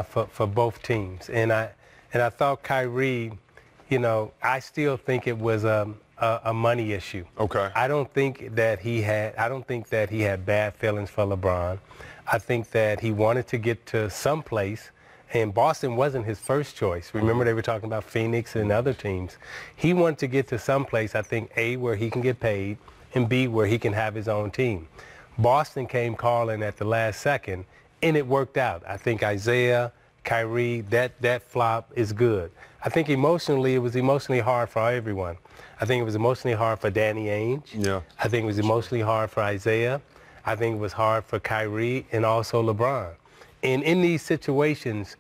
for both teams. And I thought Kyrie, I still think it was a money issue. Okay. I don't think that he had bad feelings for LeBron. I think that he wanted to get to some place, and Boston wasn't his first choice. Remember, they were talking about Phoenix and other teams. He wanted to get to some place, I think, A, where he can get paid, and B, where he can have his own team. Boston came calling at the last second, and it worked out. I think Isaiah, Kyrie, that flop is good. I think emotionally, it was emotionally hard for everyone. I think it was emotionally hard for Danny Ainge. Yeah. I think it was emotionally hard for Isaiah. I think it was hard for Kyrie and also LeBron. And in these situations,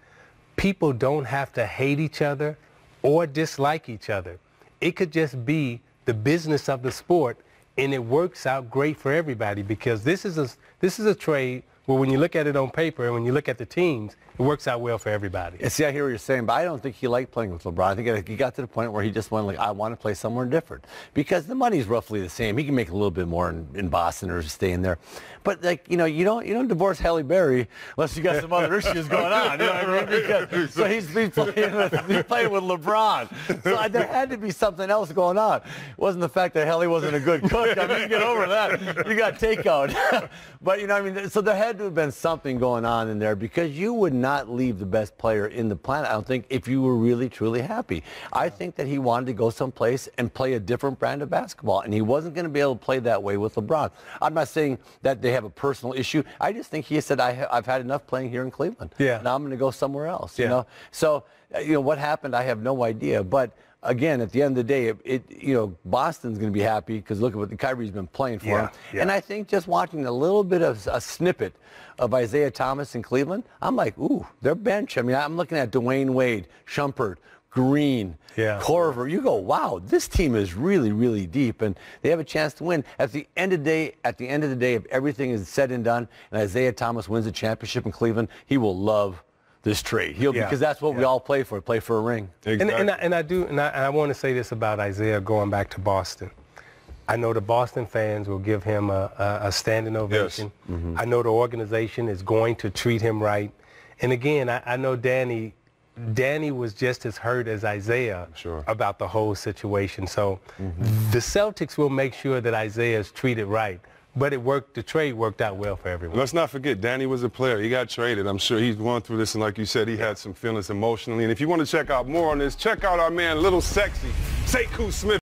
people don't have to hate each other or dislike each other. It could just be the business of the sport, and it works out great for everybody, because this is a trade where when you look at it on paper and when you look at the teams, it works out well for everybody. Yeah, see, I hear what you're saying, but I don't think he liked playing with LeBron. I think he got to the point where he just went like, I want to play somewhere different, because the money's roughly the same. He can make a little bit more in Boston or staying there. But like, you don't divorce Halle Berry unless you got some other issues going on. You know what I mean? Because, so he's playing with LeBron. So there had to be something else going on. It wasn't the fact that Halle wasn't a good cook. I mean, get over that. You got takeout. But I mean, so there had to have been something going on in there, because you would not leave the best player in the planet, I don't think, if you were really, truly happy. I think that he wanted to go someplace and play a different brand of basketball, and he wasn't going to be able to play that way with LeBron. I'm not saying that they have a personal issue. I just think he said, I've had enough playing here in Cleveland. Yeah. Now I'm going to go somewhere else. Yeah. So, what happened, I have no idea. But again, at the end of the day, Boston's going to be happy because look at what Kyrie's been playing for him. Yeah. And I think just watching a little bit of a snippet of Isaiah Thomas in Cleveland, I'm like, ooh, their bench. I mean, I'm looking at Dwayne Wade, Shumpert, Green, Corver. You go, wow, this team is really, really deep, and they have a chance to win. At the end of the day, if everything is said and done, and Isaiah Thomas wins the championship in Cleveland, he will love this trade. Because that's what we all play for a ring. Exactly. And I want to say this about Isaiah going back to Boston. I know the Boston fans will give him a standing ovation. Yes. Mm-hmm. I know the organization is going to treat him right. And again, I know Danny was just as hurt as Isaiah about the whole situation. So the Celtics will make sure that Isaiah is treated right. But the trade worked out well for everyone. Let's not forget, Danny was a player. He got traded. I'm sure he's gone through this, and like you said, he had some feelings emotionally. And if you want to check out more on this, check out our man, Little Sexy, Sekou Smith.